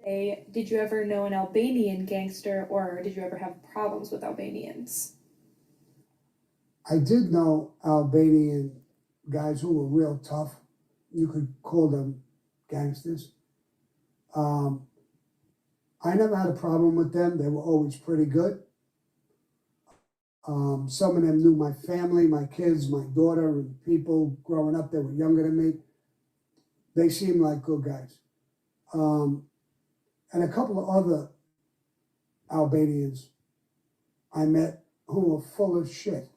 Hey, did you ever know an Albanian gangster, or did you ever have problems with Albanians? I did know Albanian guys who were real tough. You could call them gangsters. Um, I never had a problem with them. They were always pretty good. Some of them knew my family, my kids, my daughter, and people growing up that were younger than me. They seemed like good guys. And a couple of other Albanians I met who were full of shit.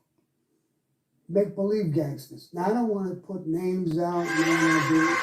Make-believe gangsters. Now, I don't want to put names out. You know,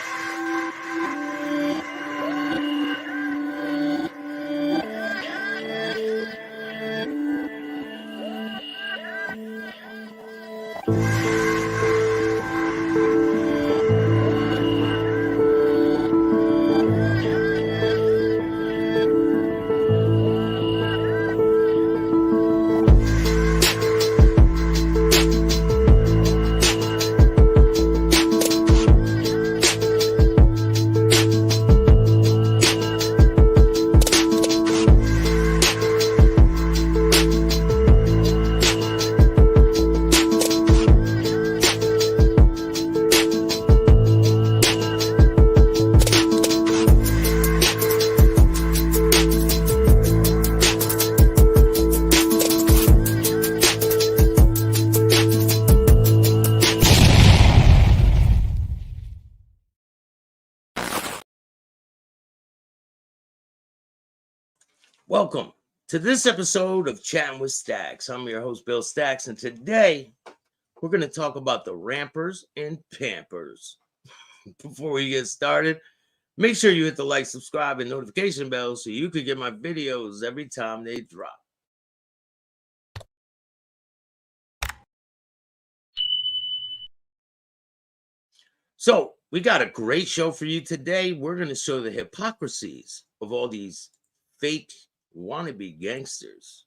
Welcome to this episode of Chatting with Staxx. I'm your host, Bill Staxx, and today we're going to talk about the rampers and Pampers. Before we get started, make sure you hit the like, subscribe, and notification bell so you can get my videos every time they drop. So we got a great show for you today. We're going to show the hypocrisies of all these fake wannabe gangsters.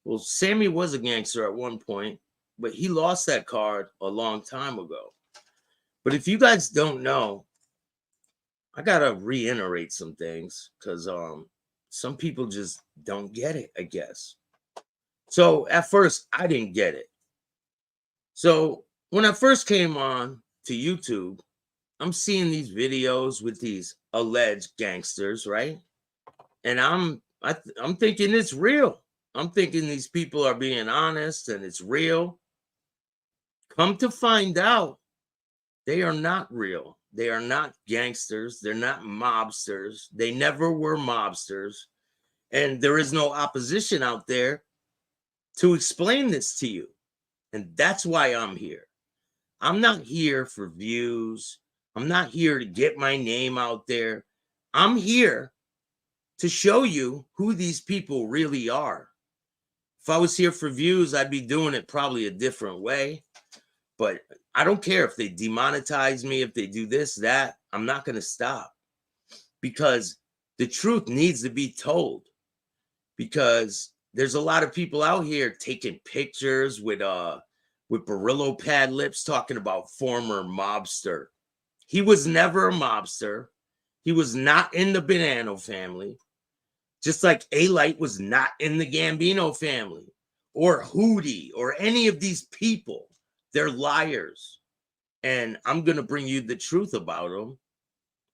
Well, Sammy was a gangster at one point, but he lost that card a long time ago. But if you guys don't know, I gotta reiterate some things because some people just don't get it, I guess. So at first I didn't get it. So when I first came on to YouTube, I'm seeing these videos with these alleged gangsters, right? And I'm thinking it's real. I'm thinking these people are being honest and it's real. Come to find out, they are not real. They are not gangsters. They're not mobsters. They never were mobsters. And there is no opposition out there to explain this to you. And that's why I'm here. I'm not here for views. I'm not here to get my name out there. I'm here to show you who these people really are. If I was here for views, I'd be doing it probably a different way. But I don't care if they demonetize me, if they do this, that. I'm not going to stop. Because the truth needs to be told. Because there's a lot of people out here taking pictures with Brillo pad lips talking about former mobster. He was never a mobster. He was not in the Bonanno family. Just like A-Light was not in the Gambino family. Or Hootie. Or any of these people. They're liars. And I'm going to bring you the truth about them.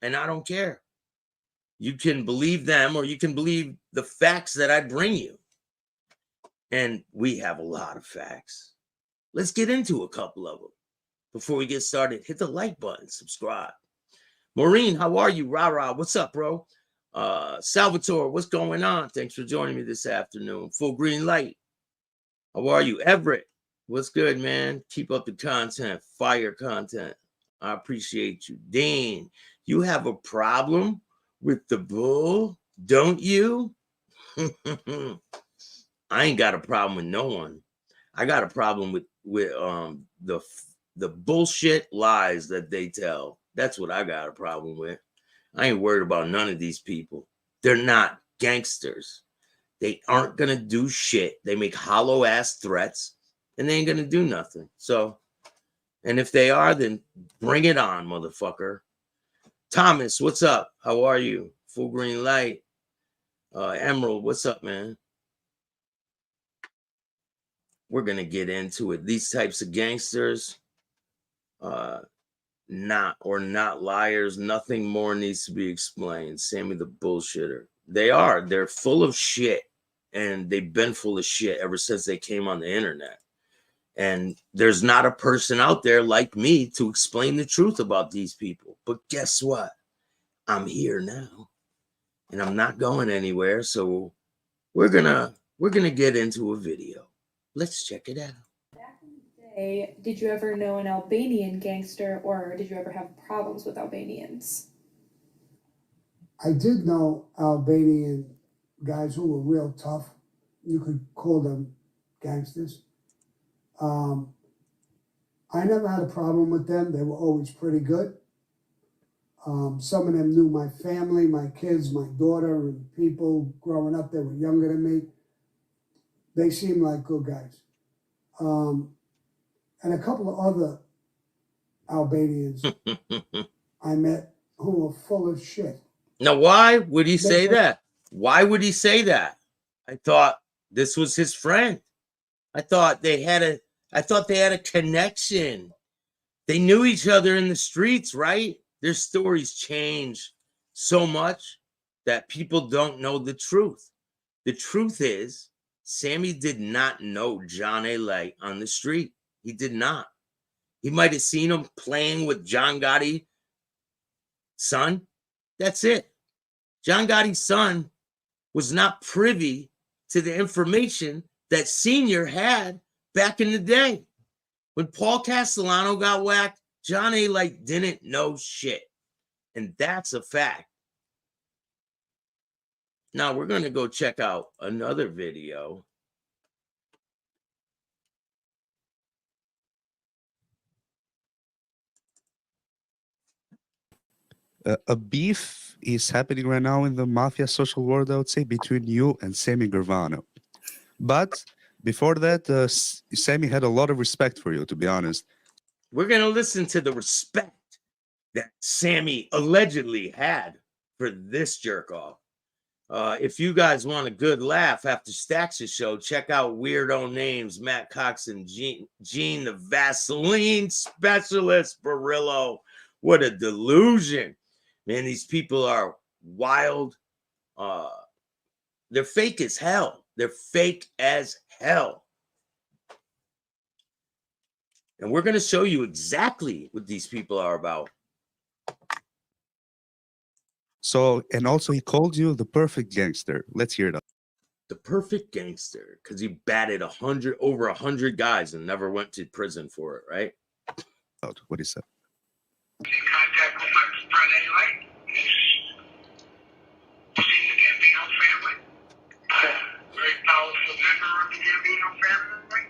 And I don't care. You can believe them or you can believe the facts that I bring you. And we have a lot of facts. Let's get into a couple of them. Before we get started, hit the like button, subscribe. Maureen, how are you? Rah-rah, what's up, bro? Salvatore, what's going on? Thanks for joining me this afternoon. Full green light. How are you? Everett, what's good, man? Keep up the content, fire content. I appreciate you. Dean, you have a problem with the bull, don't you? I ain't got a problem with no one. I got a problem with the bullshit lies that they tell. That's what I got a problem with. I ain't worried about none of these people. They're not gangsters. They aren't gonna do shit. They make hollow ass threats and they ain't gonna do nothing. So, and if they are, then bring it on, motherfucker. Thomas, what's up? How are you? Full green light. Emerald, what's up, man? We're gonna get into it. These types of gangsters, not liars. Nothing more needs to be explained. Sammy the bullshitter. They're full of shit, and they've been full of shit ever since they came on the internet. And there's not a person out there like me to explain the truth about these people. But guess what? I'm here now, and I'm not going anywhere. So we're gonna get into a video. Let's check it out. Back in the day, did you ever know an Albanian gangster, or did you ever have problems with Albanians? I did know Albanian guys who were real tough. You could call them gangsters. I never had a problem with them. They were always pretty good. Some of them knew my family, my kids, my daughter, and people growing up. They were younger than me. They seemed like good guys. And a couple of other Albanians I met who were full of shit. Now, why would he say that? Why would he say that? I thought this was his friend. I thought they had a connection. They knew each other in the streets, right? Their stories change so much that people don't know the truth. The truth is, Sammy did not know John A. Light on the street. He did not. He might have seen him playing with John Gotti's son. That's it. John Gotti's son was not privy to the information that Senior had back in the day. When Paul Castellano got whacked, John A. Light didn't know shit. And that's a fact. Now we're going to go check out another video. A beef is happening right now in the mafia social world, I would say, between you and Sammy Gravano. But before that, Sammy had a lot of respect for you, to be honest. We're going to listen to the respect that Sammy allegedly had for this jerk off. If you guys want a good laugh after Staxx's show, check out Weirdo Names, Matt Cox and Gene the Vaseline specialist, Barillo. What a delusion. Man, these people are wild. They're fake as hell. They're fake as hell. And we're going to show you exactly what these people are about. So, and also he called you the perfect gangster. Let's hear it out. The perfect gangster, because he batted over 100 guys and never went to prison for it, right? What he said. In contact with my friend A. Light, he's in the Gambino family. Very powerful member of the Gambino family.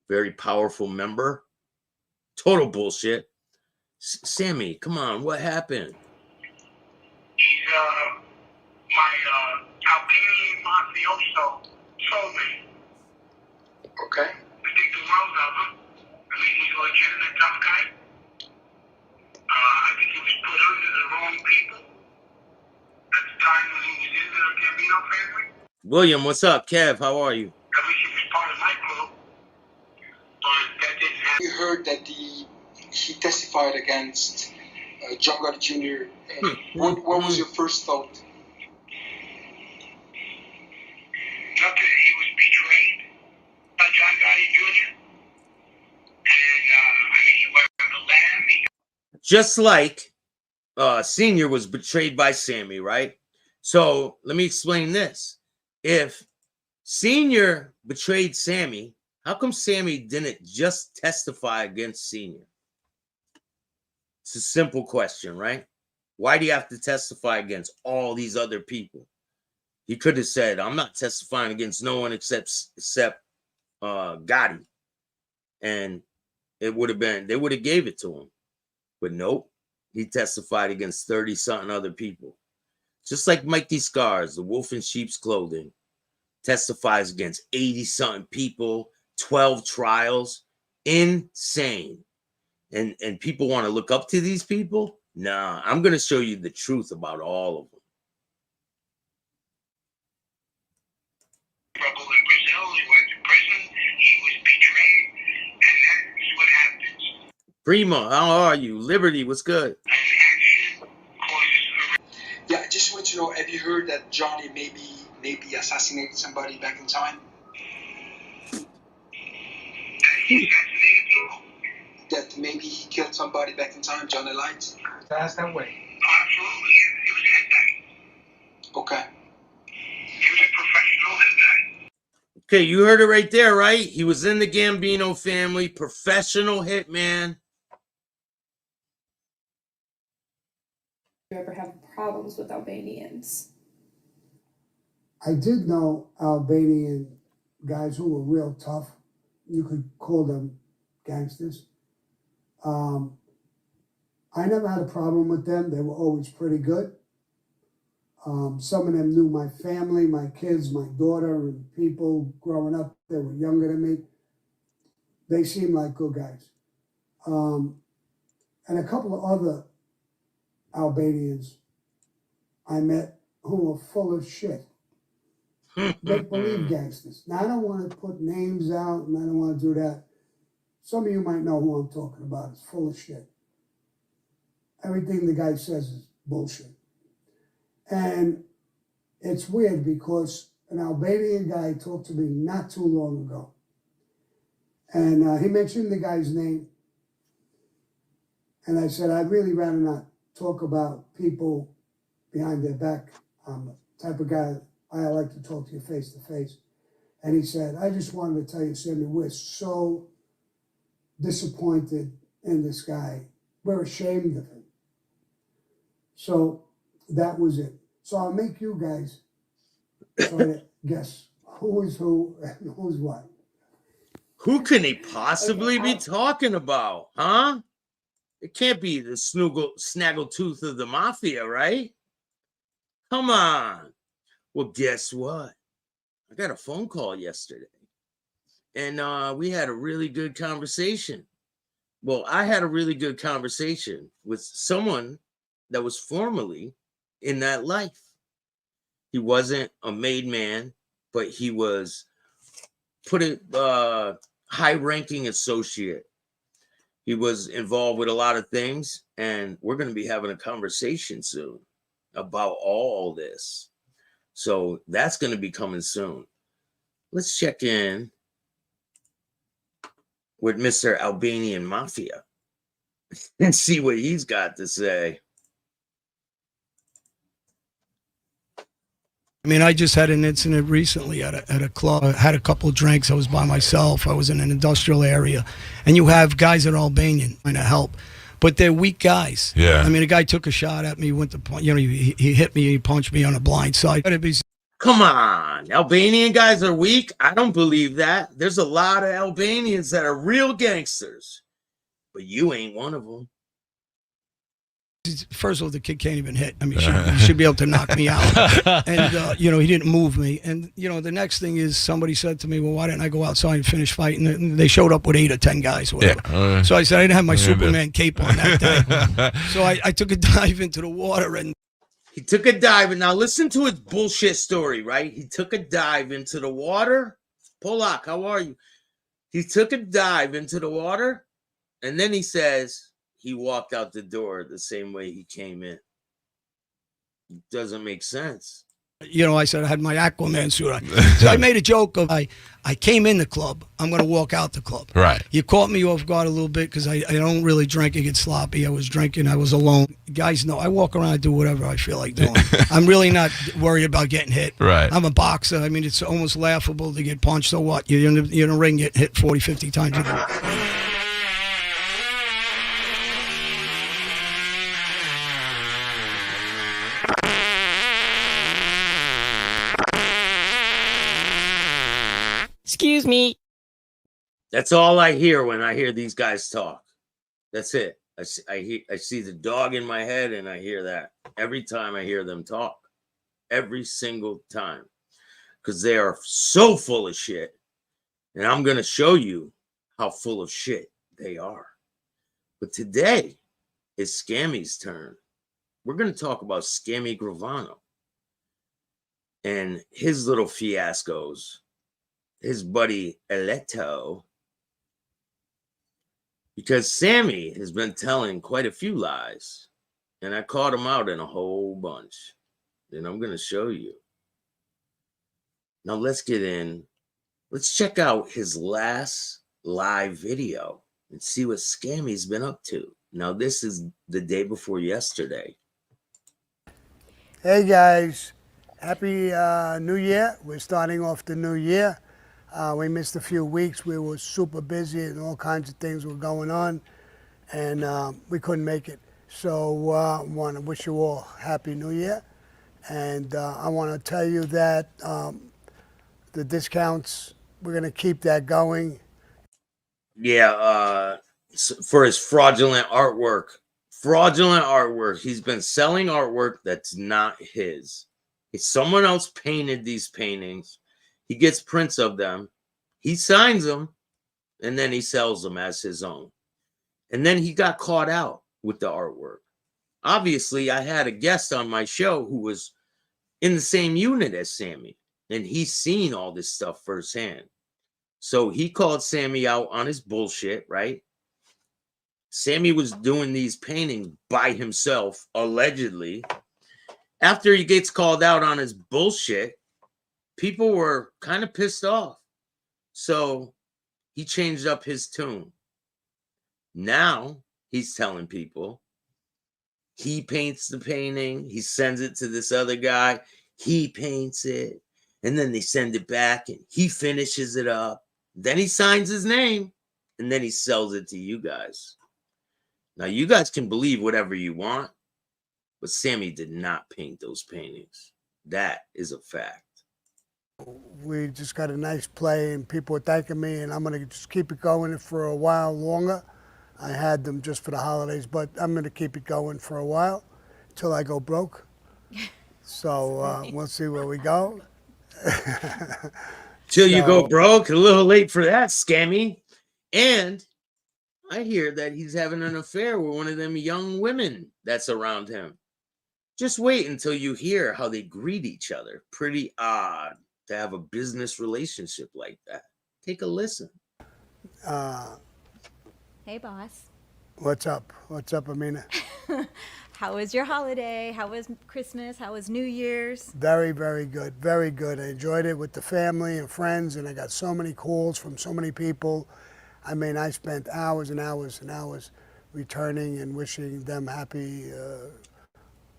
Very powerful member. Total bullshit. Sammy, come on, what happened? He's my Albanian mafioso soulmate. Okay. I think the world of him. I mean, he's a legitimate tough guy. I think he was put under the wrong people at the time when he was in the Gambino family. William, what's up? Kev, how are you? At least he was part of my group. But that didn't happen. We heard that he testified against John Gotti Jr. What was your first thought? Nothing. He was betrayed by John Gotti Jr. And, I mean, he went on the lamb. Just like Senior was betrayed by Sammy, right? So let me explain this. If Senior betrayed Sammy, how come Sammy didn't just testify against Senior? It's a simple question, right? Why do you have to testify against all these other people? He could have said, I'm not testifying against no one except Gotti. And it would have been, they would have gave it to him. But nope, he testified against 30-something other people. Just like Mikey Scars, the wolf in sheep's clothing, testifies against 80-something people, 12 trials. Insane. And people want to look up to these people? Nah, I'm going to show you the truth about all of them. Primo, how are you? Liberty, what's good? Yeah, I just want to know, have you heard that Johnny maybe assassinated somebody back in time? That maybe he killed somebody back in time, Johnny Light? That's that way. Absolutely, yeah. He was a hit guy. Okay. He was a professional hit guy. Okay, you heard it right there, right? He was in the Gambino family, professional hitman. Do you ever have problems with Albanians? I did know Albanian guys who were real tough. You could call them gangsters. I never had a problem with them. They were always pretty good. Some of them knew my family, my kids, my daughter, and people growing up. They were younger than me. They seemed like good guys. And a couple of other Albanians I met who were full of shit. Make-believe gangsters. Now, I don't want to put names out, and I don't want to do that. Some of you might know who I'm talking about. It's full of shit. Everything the guy says is bullshit. And it's weird because an Albanian guy talked to me not too long ago. And he mentioned the guy's name. And I said, I'd really rather not talk about people behind their back. I'm the type of guy, I like to talk to you face to face. And he said, I just wanted to tell you, Sammy, we're so disappointed in this guy. We're ashamed of him. So that was it. So I'll make you guys try to guess who is who and who's what. Who can he possibly Okay, be talking about, huh? It can't be the snaggletooth of the mafia, right? Come on. Well, guess what? I got a phone call yesterday, and we had a really good conversation. Well, I had a really good conversation with someone that was formerly in that life. He wasn't a made man, but he was high-ranking associate. He was involved with a lot of things, and we're going to be having a conversation soon about all this. So that's going to be coming soon. Let's check in with Mr. Albanian Mafia and see what he's got to say. I mean, I just had an incident recently at a club. I had a couple of drinks. I was by myself. I was in an industrial area. And you have guys that are Albanian trying to help, but they're weak guys. Yeah. I mean, a guy took a shot at me, went to, he hit me, he punched me on the blind side. Come on, Albanian guys are weak? I don't believe that. There's a lot of Albanians that are real gangsters, but you ain't one of them. First of all, the kid can't even hit. I mean, he should be able to knock me out. And, he didn't move me. And, the next thing is somebody said to me, well, why didn't I go outside and finish fighting? And they showed up with 8 or 10 guys or whatever. Yeah. So I said, I didn't have my Superman cape on that day. So I took a dive into the water and He took a dive, and now listen to his bullshit story, right? He took a dive into the water. Polak, how are you? He took a dive into the water, and then he says he walked out the door the same way he came in. It doesn't make sense. I said I had my Aquaman suit on. So I made a joke of I came in the club. I'm going to walk out the club. Right. You caught me off guard a little bit because I don't really drink and get sloppy. I was drinking. I was alone. Guys know I walk around and do whatever I feel like doing. I'm really not worried about getting hit. Right. I'm a boxer. I mean, it's almost laughable to get punched. So what? You're in a ring, get hit 40, 50 times. Excuse me. That's all I hear when I hear these guys talk. That's it. I see the dog in my head, and I hear that every time I hear them talk. Every single time. Because they are so full of shit. And I'm going to show you how full of shit they are. But today is Scammy's turn. We're going to talk about Scammy Gravano and his little fiascos. His buddy Eletto. because Sammy has been telling quite a few lies, and I caught him out in a whole bunch. And I'm going to show you. Now let's get in. Let's check out his last live video and see what Scammy's been up to. Now this is the day before yesterday. Hey guys, happy New Year. We're starting off the new year. We missed a few weeks. We were super busy and all kinds of things were going on, and we couldn't make it. So I want to wish you all Happy New Year. And I want to tell you that the discounts, we're going to keep that going. Yeah, for his fraudulent artwork. Fraudulent artwork. He's been selling artwork that's not his. If someone else painted these paintings, he gets prints of them, he signs them, and then he sells them as his own. And then he got caught out with the artwork. Obviously, I had a guest on my show who was in the same unit as Sammy, and he's seen all this stuff firsthand. So he called Sammy out on his bullshit, right? Sammy was doing these paintings by himself, allegedly. After he gets called out on his bullshit, people were kind of pissed off. So he changed up his tune. Now he's telling people he paints the painting, he sends it to this other guy, he paints it, and then they send it back and he finishes it up. Then he signs his name, and then he sells it to you guys. Now, you guys can believe whatever you want, but Sammy did not paint those paintings. That is a fact. We just got a nice play, and people are thanking me, and I'm going to just keep it going for a while longer. I had them just for the holidays, but I'm going to keep it going for a while till I go broke. So we'll see where we go. Till you go broke. A little late for that, Scammy. And I hear that he's having an affair with one of them young women that's around him. Just wait until you hear how they greet each other. Pretty odd to have a business relationship like that. Take a listen. Hey, boss. What's up? What's up, Amina? How was your holiday? How was Christmas? How was New Year's? Very, very good. Very good. I enjoyed it with the family and friends, and I got so many calls from so many people. I mean, I spent hours and hours and hours returning and wishing them happy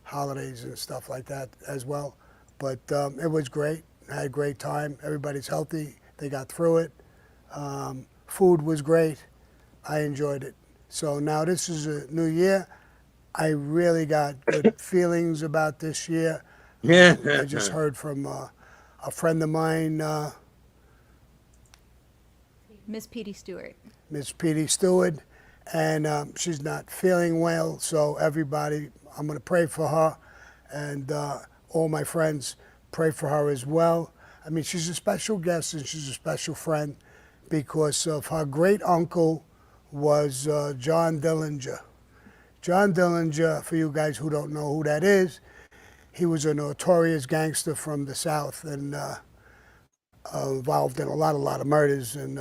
holidays and stuff like that as well. But it was great. I had a great time. Everybody's healthy. They got through it. Food was great. I enjoyed it. So now this is a new year. I really got good feelings about this year. I just heard from a friend of mine, Miss Petey Stewart. Miss Petey Stewart, and she's not feeling well. So everybody, I'm going to pray for her, and all my friends pray for her as well. I mean, she's a special guest and she's a special friend because of her great uncle was John Dillinger. John Dillinger, for you guys who don't know who that is, he was a notorious gangster from the South and involved in a lot of murders. And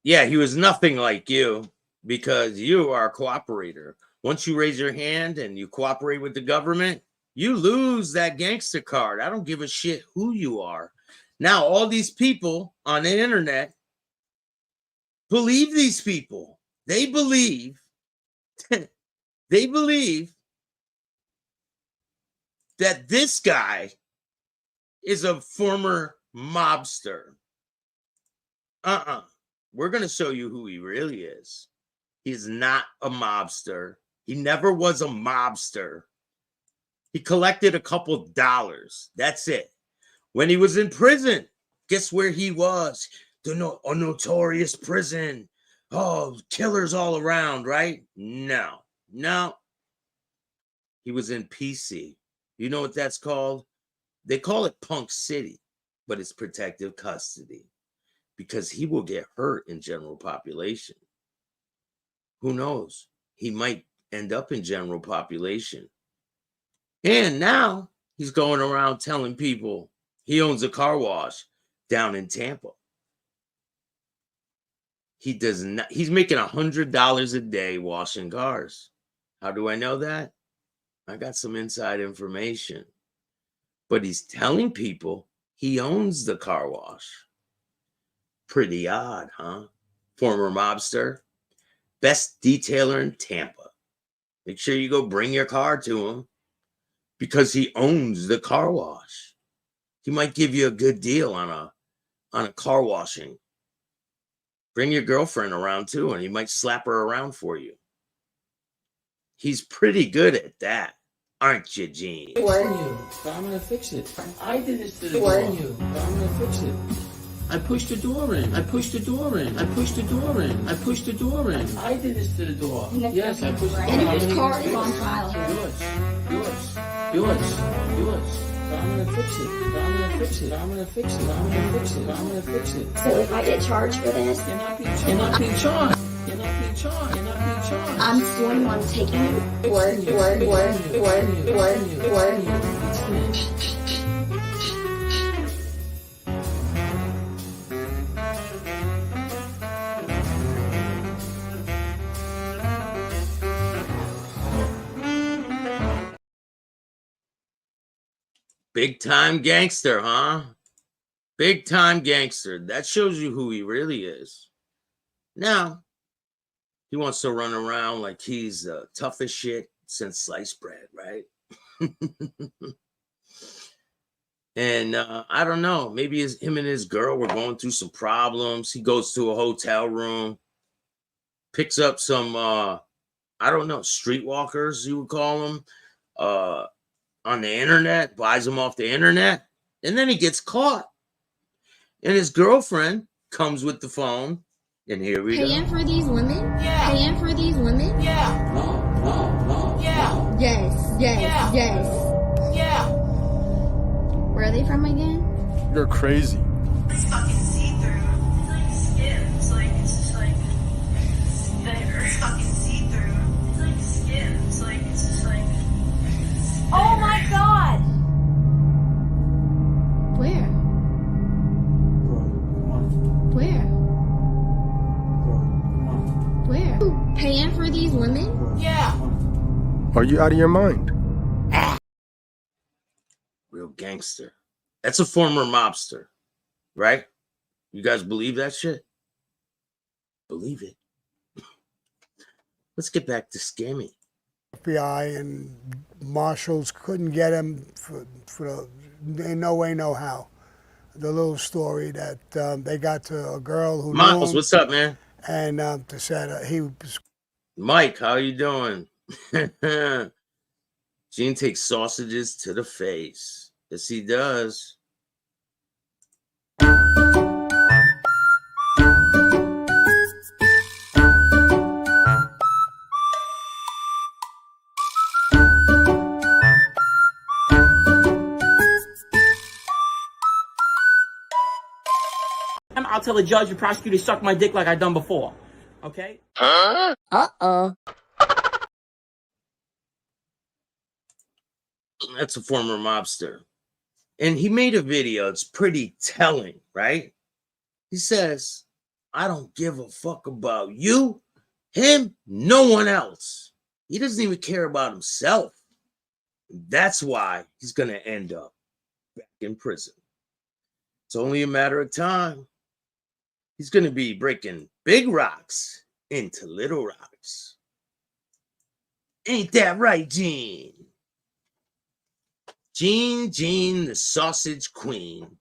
yeah, he was nothing like you because you are a cooperator. Once you raise your hand and you cooperate with the government, you lose that gangster card. I don't give a shit who you are. Now, all these people on the internet believe these people. They believe that this guy is a former mobster. We're going to show you who he really is. He's not a mobster. He never was a mobster. He collected a couple dollars. That's it. When he was in prison, guess where he was? A notorious prison. Oh, killers all around, right? No. He was in PC. You know what that's called? They call it Punk City, but it's protective custody because he will get hurt in general population. Who knows? He might end up in general population. And now he's going around telling people he owns a car wash down in Tampa. He does not. He's making $100 a day washing cars. How do I know that? I got some inside information. But he's telling people he owns the car wash. Pretty odd, huh? Former mobster, best detailer in Tampa. Make sure you go bring your car to him because he owns the car wash. He might give you a good deal on a car washing. Bring your girlfriend around too, and he might slap her around for you. He's pretty good at that, aren't you, Gene? Warn you, but I'm gonna fix it. I did this to the warn you, but I'm gonna fix it. I pushed the door in. I pushed the door in. I pushed the door in. I pushed the door in. I did this to the door. Yes, I pushed the door in. And his car is on trial here. Yours. But I'm gonna fix it. But I'm gonna fix it. I'm gonna fix it. I'm gonna fix it. I'm gonna fix it. So if I get charged for this, You're not being charged. You're not being charged. You're not being charged. You're not being charged. I'm suing you on taking it. Word. Big time gangster, huh? Big time gangster. That shows you who he really is. Now, he wants to run around like he's tough as shit since sliced bread, right? And I don't know. Maybe him and his girl were going through some problems. He goes to a hotel room, picks up some, I don't know, streetwalkers, you would call them, on the internet, buys them off the internet, and then he gets caught. And his girlfriend comes with the phone, and here we Paying go. for these women? Yeah. Paying for these women? Yeah. No. Yeah. Yes. Yeah. Where are they from again? You're crazy. It's fucking see-through. It's like skin. It's just like vinegar. It's fucking see-through. It's like skin. It's just like Oh my God! Where? Where? Paying for these women? Yeah. Are you out of your mind? Real gangster. That's a former mobster, right? You guys believe that shit? Believe it. Let's get back to Sammy. FBI and marshals couldn't get him in no way, no how. The little story that they got to a girl who Miles, knew him, what's up, man? and they said he was. Mike, how you doing? Gene takes sausages to the face. Yes, he does. I'll tell the judge and prosecutor to suck my dick like I done before. Okay? Uh-oh. That's a former mobster. And he made a video. It's pretty telling, right? He says, I don't give a fuck about you, him, no one else. He doesn't even care about himself. That's why he's going to end up back in prison. It's only a matter of time. He's going to be breaking big rocks into little rocks. Ain't that right, Gene? Gene, the sausage queen.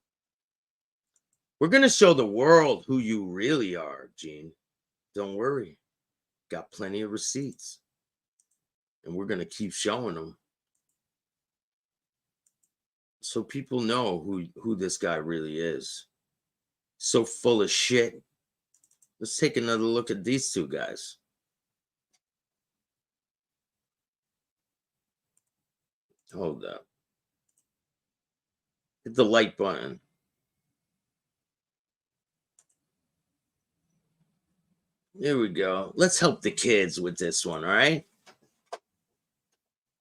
We're going to show the world who you really are, Gene. Don't worry. Got plenty of receipts. And we're going to keep showing them. So people know who this guy really is. So full of shit. Let's take another look at these two guys. Hold up. Hit the like button. There we go. Let's help the kids with this one, all right?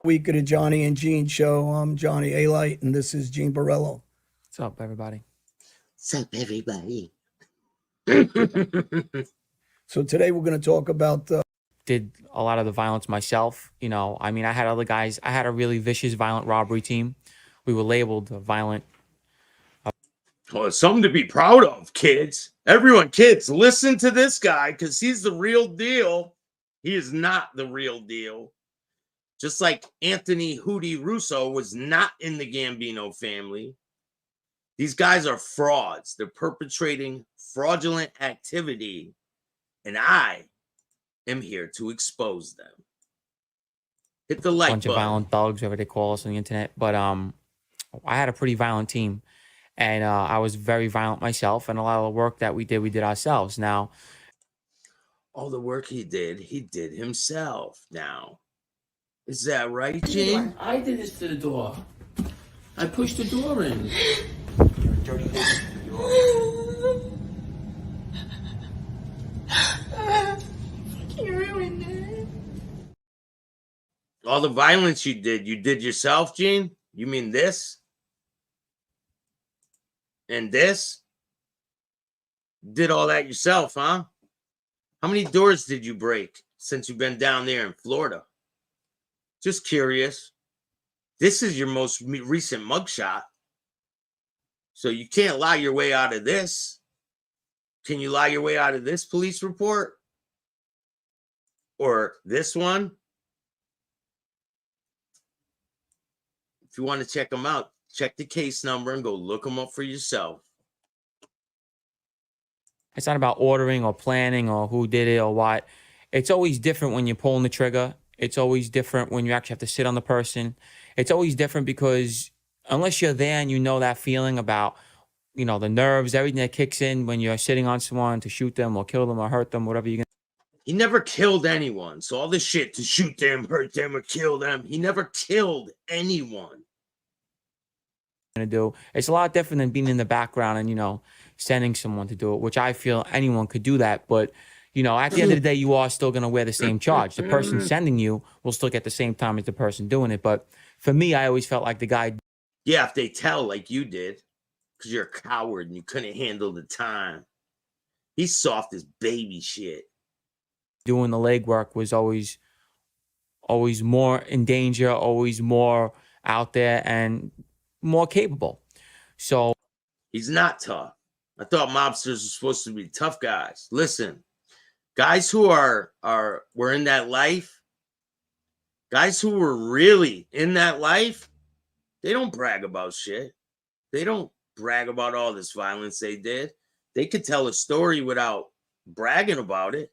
Week of the Johnny and Gene show. I'm Johnny A-Light, and this is Gene Borello. What's up, everybody? What's up, everybody? So today we're going to talk about. Did a lot of the violence myself. You know, I mean, I had other guys. I had a really vicious, violent robbery team. We were labeled violent. Well, it's something to be proud of, kids. Everyone, kids, listen to this guy because he's the real deal. He is not the real deal. Just like Anthony Hootie Russo was not in the Gambino family. These guys are frauds. They're perpetrating fraudulent activity. And I am here to expose them. Hit the like Bunch button. of violent thugs, whatever they call us on the internet. But I had a pretty violent team. And I was very violent myself. And a lot of the work that we did ourselves. Now, all the work he did himself now. Is that right, Gene? I did this to the door. I pushed the door in. You ruined it. All the violence you did yourself, Gene? You mean this? And this? Did all that yourself, huh? How many doors did you break since you've been down there in Florida? Just curious. This is your most recent mugshot. So you can't lie your way out of this. Can you lie your way out of this police report? Or this one? If you want to check them out, check the case number and go look them up for yourself. it's not about ordering or planning or who did it or what. It's always different when you're pulling the trigger. It's always different when you actually have to sit on the person. It's always different because unless you're there and you know that feeling about, you know, the nerves, everything that kicks in when you're sitting on someone to shoot them or kill them or hurt them, whatever you're going to. He never killed anyone. So all this shit to shoot them, hurt them, or kill them, he never killed anyone. Do. It's a lot different than being in the background and, you know, sending someone to do it, which I feel anyone could do that. But, you know, at the end of the day, you are still going to wear the same charge. The person sending you will still get the same time as the person doing it. But for me, I always felt like the guy. Yeah, if they tell like you did, because you're a coward and you couldn't handle the time. He's soft as baby shit. Doing the legwork was always more in danger, always more out there and more capable. So he's not tough. I thought mobsters were supposed to be tough guys. Listen, guys who were in that life, guys who were really in that life, they don't brag about shit. They don't brag about all this violence they did. They could tell a story without bragging about it.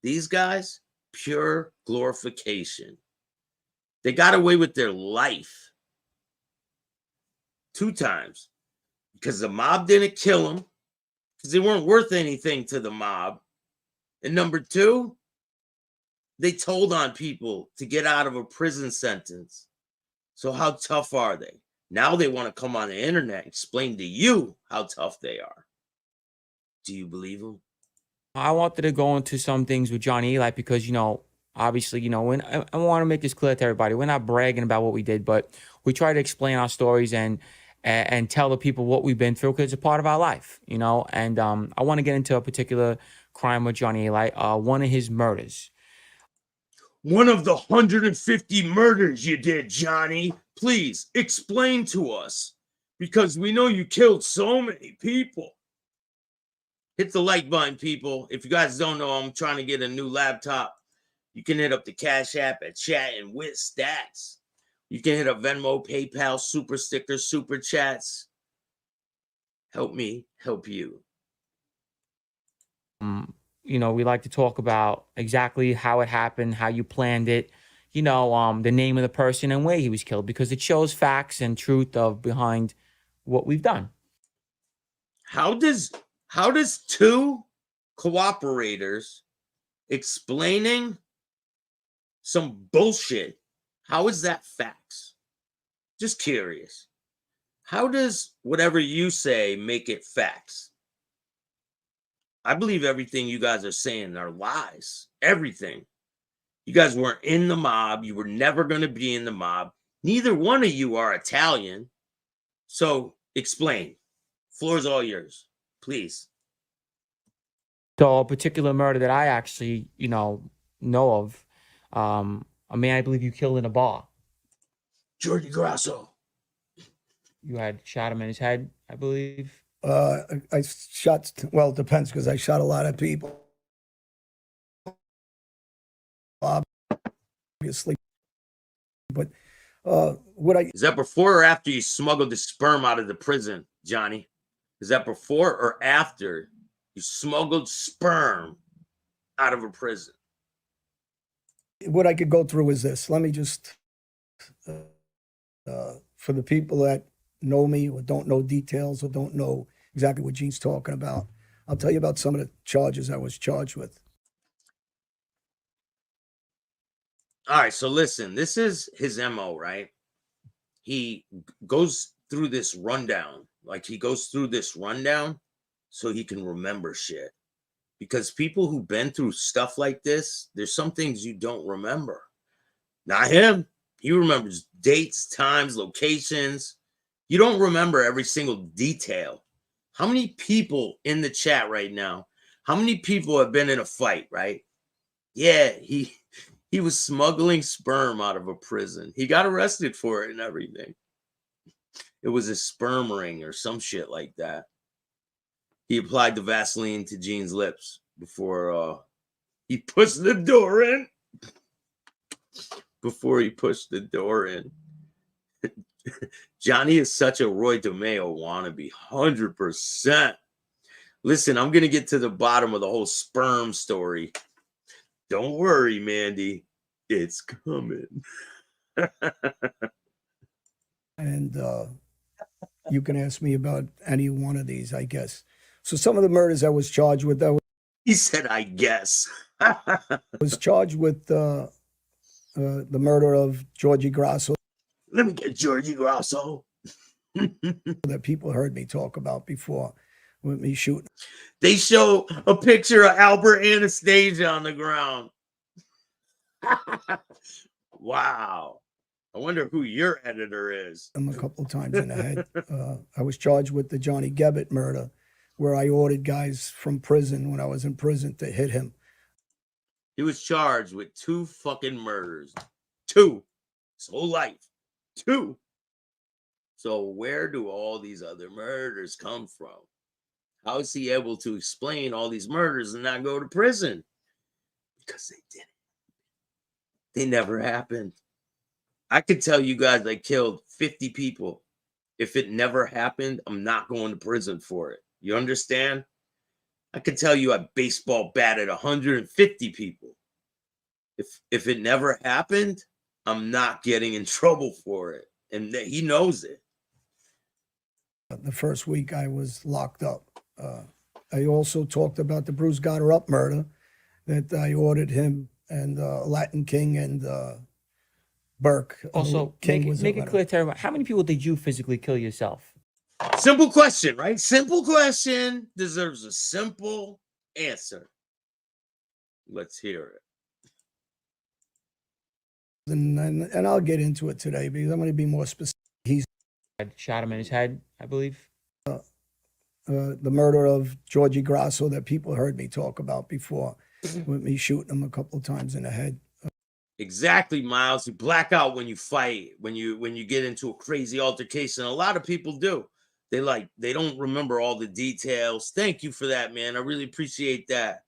These guys, pure glorification. They got away with their life 2 times because the mob didn't kill them because they weren't worth anything to the mob. And number 2, they told on people to get out of a prison sentence. So how tough are they? Now they want to come on the internet and explain to you how tough they are. Do you believe them? I wanted to go into some things with Johnny Eli because, you know, obviously, you know, when I want to make this clear to everybody, we're not bragging about what we did, but we try to explain our stories and tell the people what we've been through because it's a part of our life, you know. And I want to get into a particular crime with Johnny Eli, one of his murders. One of the 150 murders you did, Johnny. Please explain to us because we know you killed so many people. Hit the like button, people. If you guys don't know, I'm trying to get a new laptop. You can hit up the Cash App at Chattin with Staxx. You can hit up Venmo, PayPal, Super Stickers, Super Chats. Help me help you. You know, we like to talk about exactly how it happened, how you planned it, you know, the name of the person and where he was killed because it shows facts and truth of behind what we've done. How does 2 cooperators explaining some bullshit, how is that facts? Just curious. How does whatever you say make it facts? I believe everything you guys are saying are lies. Everything. You guys weren't in the mob. You were never going to be in the mob. Neither one of you are Italian. So explain. Floor's all yours. Please. So a particular murder that I actually, know of, a man I believe you killed in a bar. Jordy Grasso. You had shot him in his head, I believe. I shot. Well, it depends because I shot a lot of people. Obviously, but what I Is that before or after you smuggled the sperm out of the prison, Johnny? Is that before or after you smuggled sperm out of a prison? what I could go through is this. Let me just for the people that know me or don't know details or don't know exactly what Gene's talking about, I'll tell you about some of the charges I was charged with. All right, so listen, this is his MO, right? He goes through this rundown. Like he goes through this rundown so he can remember shit. Because people who've been through stuff like this, there's some things you don't remember. Not him. He remembers dates, times, locations. You don't remember every single detail. How many people in the chat right now? How many people have been in a fight, right? Yeah, he was smuggling sperm out of a prison. He got arrested for it and everything. It was a sperm ring or some shit like that. He applied the Vaseline to Gene's lips before he pushed the door in. Before he pushed the door in. Johnny is such a Roy DeMeo wannabe, 100%. Listen, I'm going to get to the bottom of the whole sperm story. Don't worry, Mandy. It's coming. And you can ask me about any one of these, I guess. So some of the murders I was charged with, He said, I guess. was charged with the murder of Georgie Grasso. Let me get Georgie Grasso. That people heard me talk about before with me shooting. They show a picture of Albert Anastasia on the ground. Wow. I wonder who your editor is. Him a couple of times in the head. I was charged with the Johnny Gebbett murder, where I ordered guys from prison when I was in prison to hit him. He was charged with 2 fucking murders. 2. His whole life. 2. So where do all these other murders come from? How is he able to explain all these murders and not go to prison? Because they didn't. They never happened. I could tell you guys I killed 50 people. If it never happened, I'm not going to prison for it. You understand? I could tell you I baseball batted 150 people. If it never happened, I'm not getting in trouble for it. And he knows it. The first week I was locked up. I also talked about the Bruce Gotter Up murder, that I ordered him and Latin King and Burke. Also, King make it clear to everyone, how many people did you physically kill yourself? Simple question, right? Simple question deserves a simple answer. Let's hear it. And I'll get into it today because I'm going to be more specific. He's shot him in his head, I believe. The murder of Georgie Grasso that people heard me talk about before, with me shooting him a couple of times in the head. Exactly, Miles. You black out when you fight, when you get into a crazy altercation. A lot of people do. They don't remember all the details. Thank you for that, man. I really appreciate that.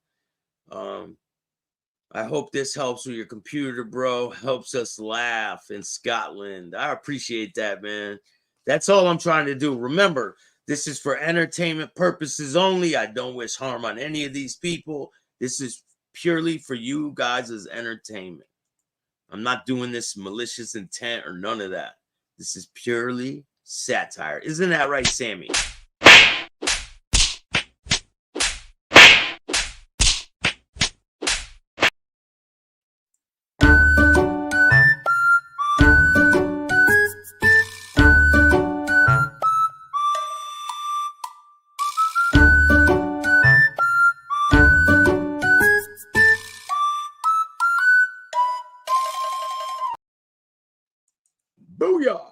I hope this helps with your computer, bro. Helps us laugh in Scotland. I appreciate that, man. That's all I'm trying to do. Remember, this is for entertainment purposes only. I don't wish harm on any of these people. This is purely for you guys as entertainment. I'm not doing this malicious intent or none of that. This is purely satire. Isn't that right, Sammy? Booyah!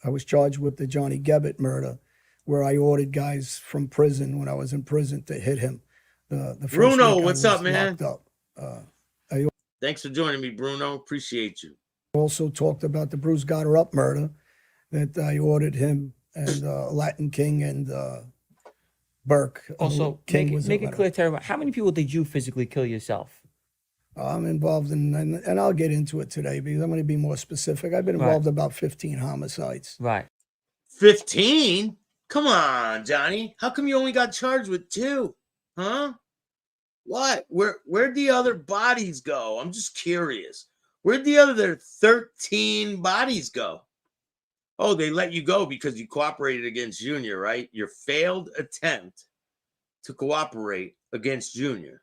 I was charged with the Johnny Gebbett murder, where I ordered guys from prison when I was in prison to hit him. The first Bruno, week I what's was up, man? locked up. I Thanks for joining me, Bruno. Appreciate you. also talked about the Bruce Goddard up murder, that I ordered him and Latin King and Burke. Also, King make it clear to everyone, how many people did you physically kill yourself? I'm involved in, and I'll get into it today because I'm going to be more specific. I've been involved in about 15 homicides. Right. 15? Come on, Johnny. How come you only got charged with 2? Huh? What? Where'd the other bodies go? I'm just curious. Where'd the other 13 bodies go? Oh, they let you go because you cooperated against Junior, right? Your failed attempt to cooperate against Junior.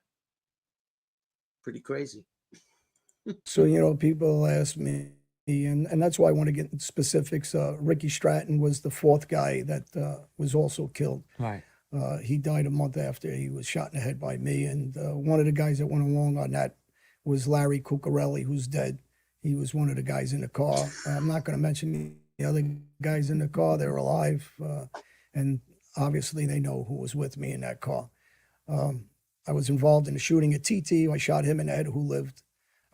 Pretty crazy. So, you know, people ask me, and that's why I want to get into specifics. Ricky Stratton was the 4th guy that was also killed. Right. He died a month after he was shot in the head by me. And one of the guys that went along on that was Larry Cuccarelli, who's dead. He was one of the guys in the car. I'm not going to mention the other guys in the car. They're alive. And obviously they know who was with me in that car. I was involved in a shooting at TT. I shot him in the head who lived.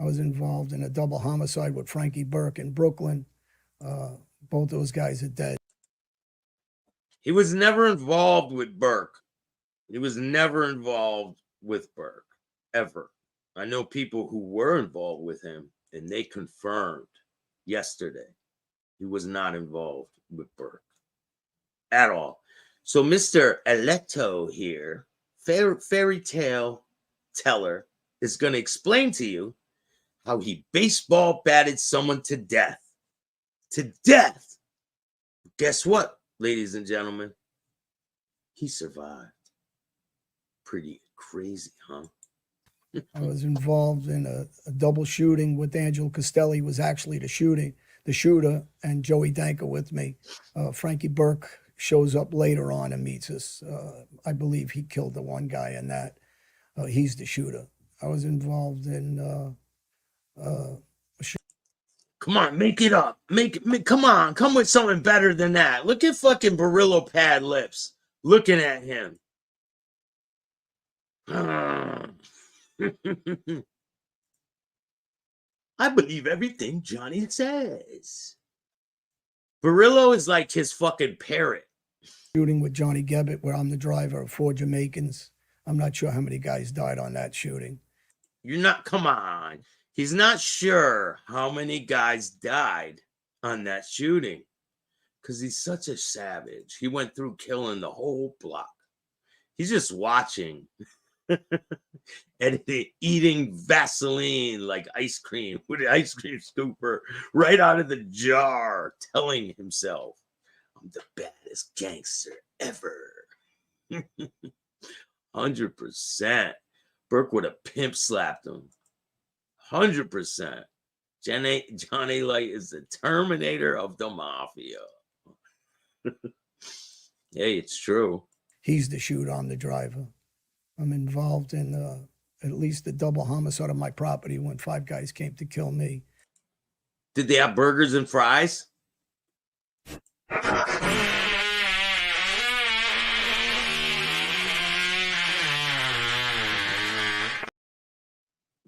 I was involved in a double homicide with Frankie Burke in Brooklyn. Both those guys are dead. He was never involved with Burke. He was never involved with Burke, ever. I know people who were involved with him, and they confirmed yesterday he was not involved with Burke at all. So Mr. Eletto here, fairy tale teller, is going to explain to you how he baseball batted someone to death. To death. Guess what, ladies and gentlemen? He survived. Pretty crazy, huh? I was involved in a double shooting with Angelo Castelli, was actually the shooter, and Joey Danka with me. Frankie Burke shows up later on and meets us. I believe he killed the one guy in that. He's the shooter. I was involved in come on, make it up. Come on, come with something better than that. Look at fucking Barillo Pad Lips looking at him. I believe everything Johnny says. Barillo is like his fucking parrot. shooting with Johnny Gebbett, where I'm the driver of 4 Jamaicans. I'm not sure how many guys died on that shooting. You're not, come on. He's not sure how many guys died on that shooting because he's such a savage. He went through killing the whole block. He's just watching and eating Vaseline like ice cream with an ice cream scooper right out of the jar, telling himself, I'm the baddest gangster ever. 100%. Burke would have pimp slapped him. 100%. Johnny Light is the Terminator of the Mafia. Hey, it's true. He's the shooter, I'm the driver. I'm involved in at least a double homicide on my property when 5 guys came to kill me. Did they have burgers and fries?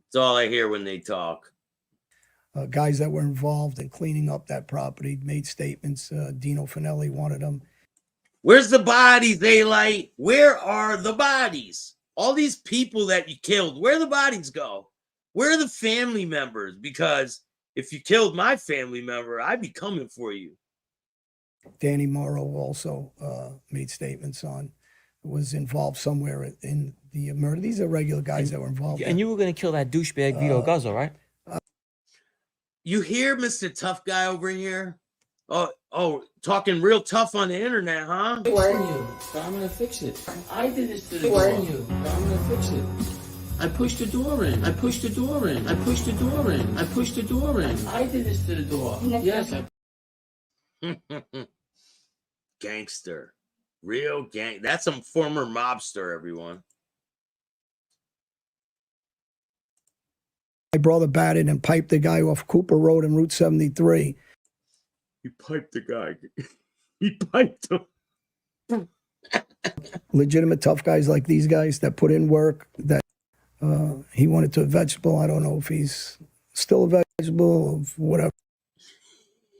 That's all I hear when they talk. Guys that were involved in cleaning up that property made statements. Dino Finelli, one of them. Where's the bodies, Daylight? Where are the bodies? All these people that you killed, where the bodies go? Where are the family members? Because if you killed my family member, I'd be coming for you. Danny Morrow also made statements on, was involved somewhere in the murder. These are regular guys that were involved. And you were going to kill that douchebag Vito Guzzo, right? You hear Mr. Tough Guy over here? Oh, talking real tough on the internet, huh? Warn you, but I'm gonna fix it. I did this to the door. Warn you, but I'm gonna fix it. I pushed the door in. I pushed the door in. I pushed the door in. I pushed the door in. I did this to the door. Yes. Gangster. Real gang. That's some former mobster, everyone. My brother batted and piped the guy off Cooper Road and Route 73. He piped the guy. He piped him. legitimate tough guys like these guys that put in work, that he wanted to a vegetable. I don't know if he's still a vegetable or whatever.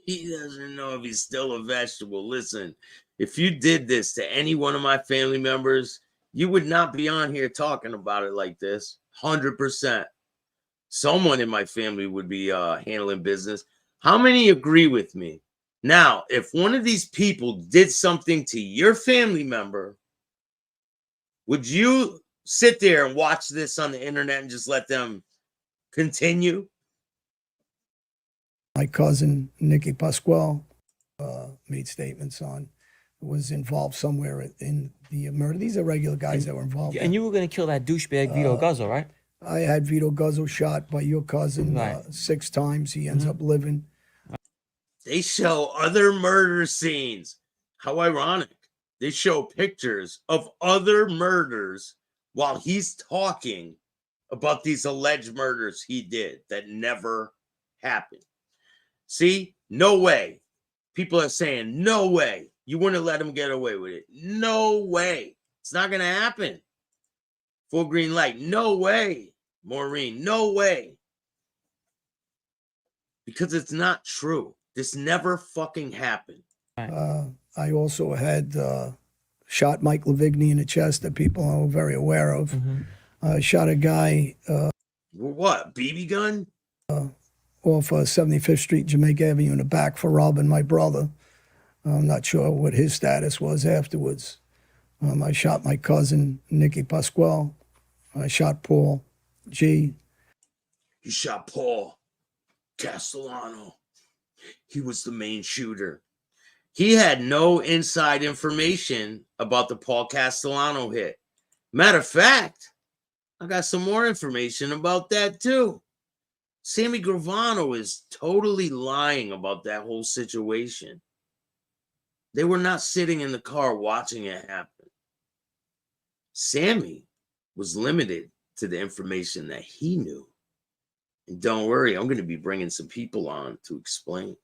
He doesn't know if he's still a vegetable. Listen, if you did this to any one of my family members, you would not be on here talking about it like this. 100%. Someone in my family would be handling business. How many agree with me? Now, if one of these people did something to your family member, would you sit there and watch this on the internet and just let them continue? My cousin, Nicky Pasquale, made statements on, was involved somewhere in the murder. These are regular guys that were involved. And you were going to kill that douchebag Vito Guzzo, right? I had Vito Guzzo shot by your cousin Right. 6 times. He ends up living. They show other murder scenes. How ironic. They show pictures of other murders while he's talking about these alleged murders he did that never happened. See, no way. People are saying, no way. You wouldn't let him get away with it. No way. It's not going to happen. Full green light. No way. Maureen, no way. Because it's not true. This never fucking happened. I also had shot Mike Lavigny in the chest that people are very aware of. Shot a guy. What? BB gun? Off 75th Street, Jamaica Avenue in the back for robbing my brother. I'm not sure what his status was afterwards. I shot my cousin, Nicky Pasquale. I shot Paul G. You shot Paul Castellano. He was the main shooter. He had no inside information about the Paul Castellano hit. Matter of fact, I got some more information about that too. Sammy Gravano is totally lying about that whole situation. They were not sitting in the car watching it happen. Sammy was limited to the information that he knew. And don't worry, I'm going to be bringing some people on to explain.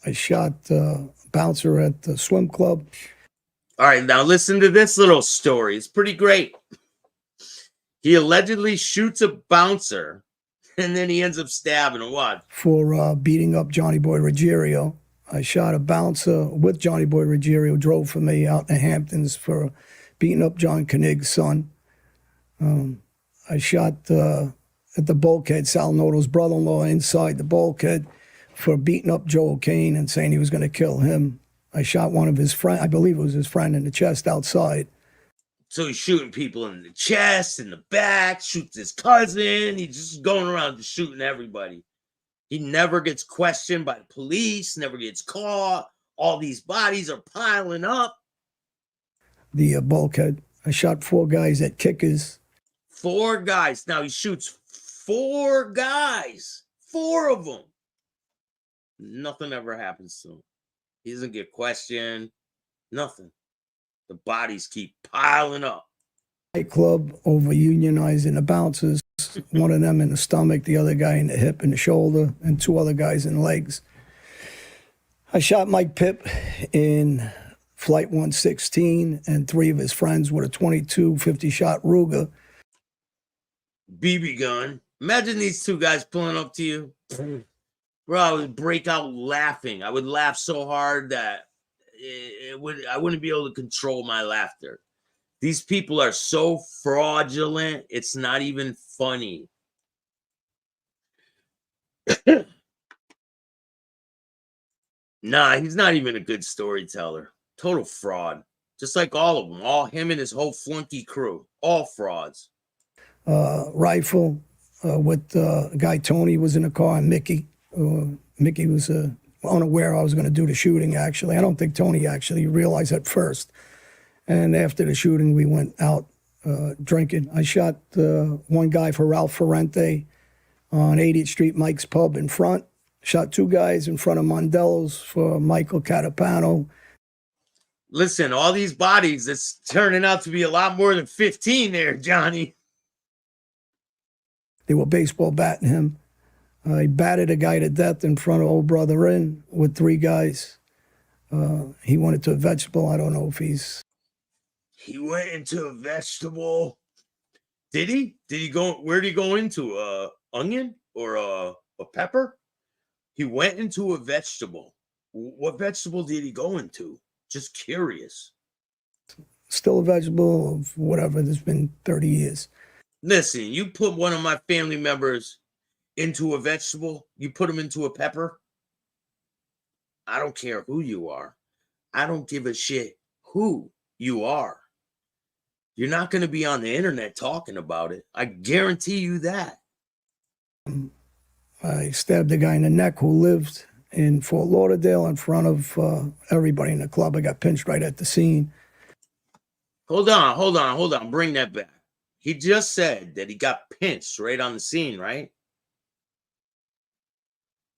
I shot a bouncer at the swim club. All right, now listen to this little story. It's pretty great. He allegedly shoots a bouncer, and then he ends up stabbing him. What? For beating up Johnny Boy Ruggiero. I shot a bouncer with Johnny Boy Ruggiero, drove for me out in the Hamptons for beating up John Koenig's son. I shot at the bulkhead, Sal Noto's brother-in-law, inside the bulkhead for beating up Joe O'Kane and saying he was going to kill him. I shot one of his friends, I believe it was his friend, in the chest outside. So he's shooting people in the chest, in the back, shoots his cousin. He's just going around just shooting everybody. He never gets questioned by the police, never gets caught. All these bodies are piling up. The bulkhead. I shot 4 guys at Kickers. 4 guys. Now he shoots 4 guys. 4 of them. Nothing ever happens to him. He doesn't get questioned. Nothing. The bodies keep piling up. Club over unionizing the bouncers. One of them in the stomach, the other guy in the hip and the shoulder, and 2 other guys in the legs. I shot Mike Pip in Flight 116 and 3 of his friends with a 22 50-shot Ruger. BB gun. Imagine these 2 guys pulling up to you. Bro, I would break out laughing. I would laugh so hard that I wouldn't be able to control my laughter. These people are so fraudulent, it's not even funny. Nah, he's not even a good storyteller. Total fraud. Just like all of them. All him and his whole flunky crew. All frauds. Rifle with guy Tony was in the car, and Mickey. Mickey was unaware I was going to do the shooting, actually. I don't think Tony actually realized at first. And after the shooting, we went out drinking. I shot one guy for Ralph Ferrante on 80th Street, Mike's Pub in front. Shot 2 guys in front of Mondello's for Michael Catapano. Listen, all these bodies, it's turning out to be a lot more than 15 there, Johnny. They were baseball batting him. I batted a guy to death in front of old brother Inn with 3 guys. He went into a vegetable. I don't know if he's. He went into a vegetable. Did he? Did he go? Where did he go into? Onion or a pepper? He went into a vegetable. What vegetable did he go into? Just curious. Still a vegetable of whatever. There's been 30 years. Listen, you put one of my family members into a vegetable, you put him into a pepper. I don't care who you are. I don't give a shit who you are. You're not going to be on the internet talking about it. I guarantee you that. I stabbed a guy in the neck who lived in Fort Lauderdale in front of everybody in the club. I got pinched right at the scene. Hold on. Bring that back. He just said that he got pinched right on the scene, right?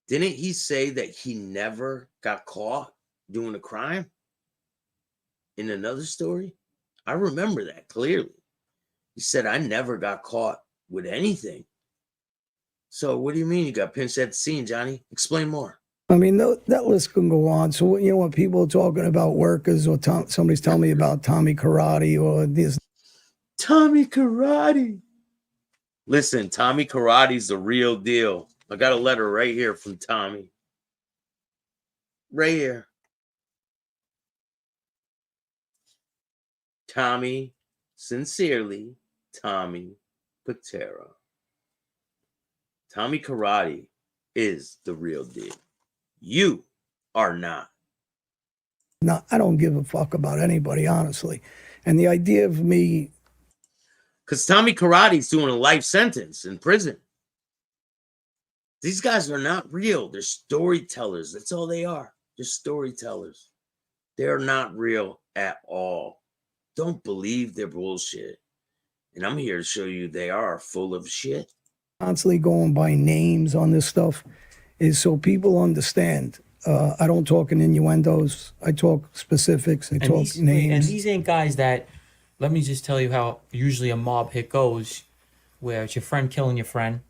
Didn't he say that he never got caught doing a crime? In another story? I remember that clearly. He said, I never got caught with anything. So what do you mean you got pinched at the scene, Johnny? Explain more. I mean, that list can go on. So, you know, when people are talking about workers or somebody's telling me about Tommy Karate or this. Tommy Karate. Listen, Tommy Karate's the real deal. I got a letter right here from Tommy. Right here. Tommy, sincerely, Tommy Patera. Tommy Karate is the real deal. You are not. No, I don't give a fuck about anybody, honestly. And the idea of me. Because Tommy Karate's doing a life sentence in prison. These guys are not real. They're storytellers. That's all they are. They're storytellers. They're not real at all. Don't believe their bullshit. And I'm here to show you they are full of shit. Constantly going by names on this stuff is so people understand. I don't talk in innuendos. I talk specifics. I talk names. And these ain't guys that, let me just tell you how usually a mob hit goes, where it's your friend killing your friend.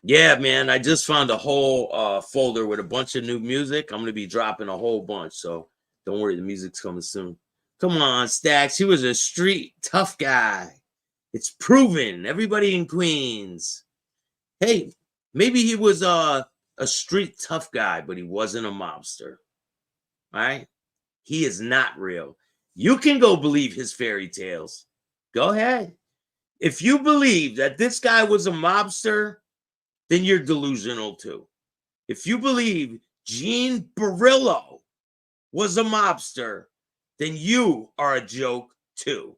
Yeah, man, I just found a whole folder with a bunch of new music. I'm going to be dropping a whole bunch, so don't worry, the music's coming soon. Come on, Staxx. He was a street tough guy. It's proven. Everybody in Queens. Hey, maybe he was a street tough guy, but he wasn't a mobster. All right? He is not real. You can go believe his fairy tales. Go ahead. If you believe that this guy was a mobster, then you're delusional too. If you believe Gene Barillo was a mobster, then you are a joke too.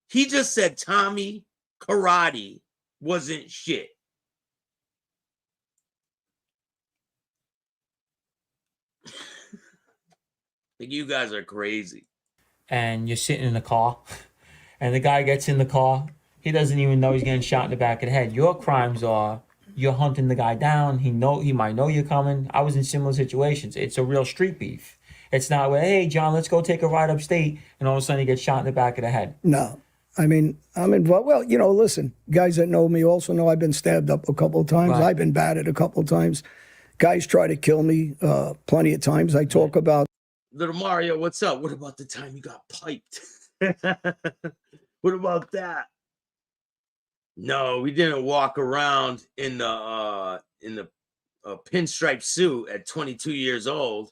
He just said Tommy Karate wasn't shit. Like, you guys are crazy. And you're sitting in the car, and the guy gets in the car. He doesn't even know he's getting shot in the back of the head. Your crimes are you're hunting the guy down. He might know you're coming. I was in similar situations. It's a real street beef. It's not where, hey, John, let's go take a ride upstate, and all of a sudden he gets shot in the back of the head. No. I mean, I'm involved. Well, you know, listen, guys that know me also know I've been stabbed up a couple of times. Right. I've been battered a couple of times. Guys try to kill me plenty of times. I talk about. Little Mario, what's up? What about the time you got piped? What about that? No, we didn't walk around in the pinstripe suit at 22 years old.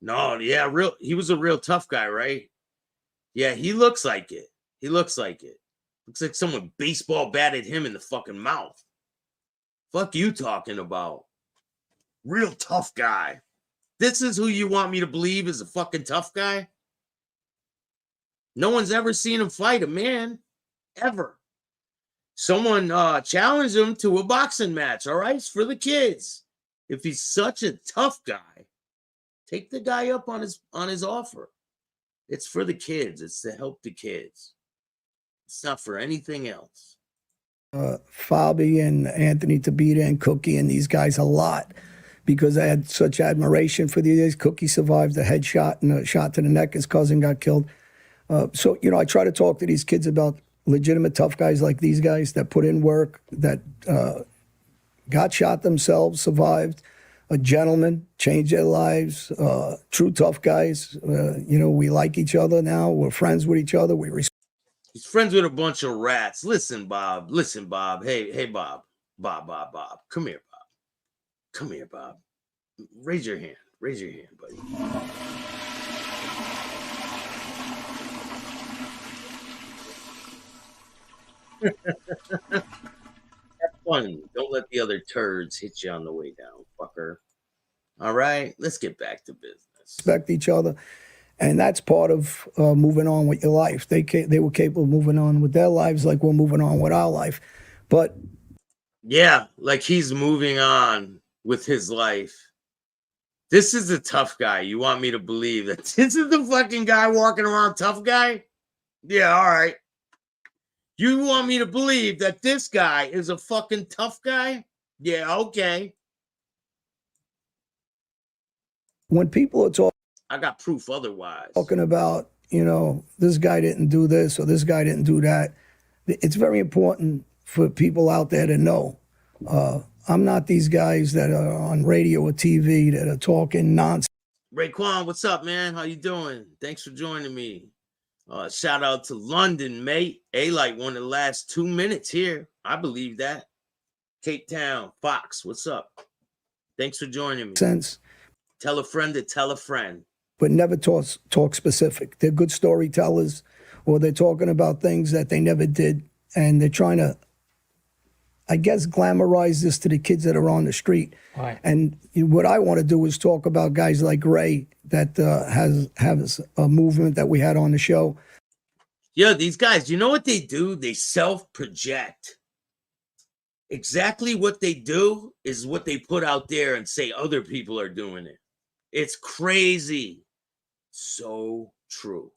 No, yeah, he was a real tough guy, right? Yeah, he looks like it. He looks like it. Looks like someone baseball batted him in the fucking mouth. Fuck you talking about? Real tough guy. This is who you want me to believe is a fucking tough guy? No one's ever seen him fight a man. Ever. Someone challenged him to a boxing match, all right? It's for the kids. If he's such a tough guy, take the guy up on his offer. It's for the kids. It's to help the kids. It's not for anything else. Fabi and Anthony Tabita and Cookie and these guys a lot because I had such admiration for these guys. Cookie survived a headshot and a shot to the neck. His cousin got killed. So, you know, I try to talk to these kids about legitimate tough guys like these guys that put in work, that got shot themselves, survived. gentlemen, change their lives, true tough guys. You know, we like each other now. We're friends with each other. We respect. He's friends with a bunch of rats. Listen, Bob. Listen, Bob. Hey, Bob. Bob. Come here, Bob. Come here, Bob. Raise your hand. Raise your hand, buddy. Have fun. Don't let the other turds hit you on the way down, fucker. All right, let's get back to business. Respect each other, and that's part of moving on with your life. They were capable of moving on with their lives like we're moving on with our life, but yeah, like he's moving on with his life. This is a tough guy. You want me to believe that this is the fucking guy walking around tough guy? Yeah, all right. You want me to believe that this guy is a fucking tough guy? Yeah, okay. when people are I got proof otherwise. talking about, you know, this guy didn't do this or this guy didn't do that, it's very important for people out there to know. I'm not these guys that are on radio or TV that are talking nonsense. Raekwon, what's up, man? How you doing? Thanks for joining me. Shout out to London, mate. Like one of the last 2 minutes here. I believe that. Cape Town, Fox, what's up? Thanks for joining me. Sense. Tell a friend to tell a friend. But never talk specific. They're good storytellers, or they're talking about things that they never did, and they're trying to, I guess, glamorize this to the kids that are on the street. Right. And what I want to do is talk about guys like Ray that has a movement that we had on the show. Yeah, these guys, you know what they do? They self-project. Exactly what they do is what they put out there and say other people are doing it. It's crazy. So true.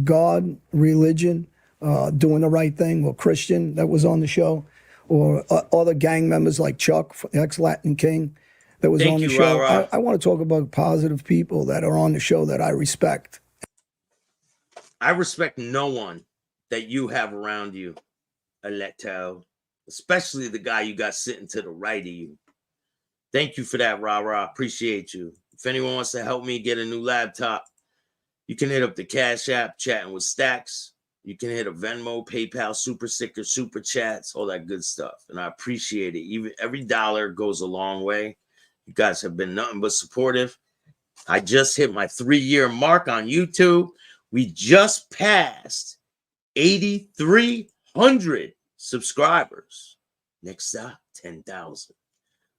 God, religion, doing the right thing, or Christian that was on the show, or other gang members like Chuck, ex-Latin King, that was on the show. I want to talk about positive people that are on the show that I respect. I respect no one that you have around you, Aleto, especially the guy you got sitting to the right of you. Thank you for that, Rah. Appreciate you. If anyone wants to help me get a new laptop, you can hit up the Cash App, Chatting with Staxx. You can hit a Venmo, PayPal, Super Sticker, Super Chats, all that good stuff. And I appreciate it. Even every dollar goes a long way. You guys have been nothing but supportive. I just hit my 3-year mark on YouTube. We just passed 8,300 subscribers. Next stop, 10,000.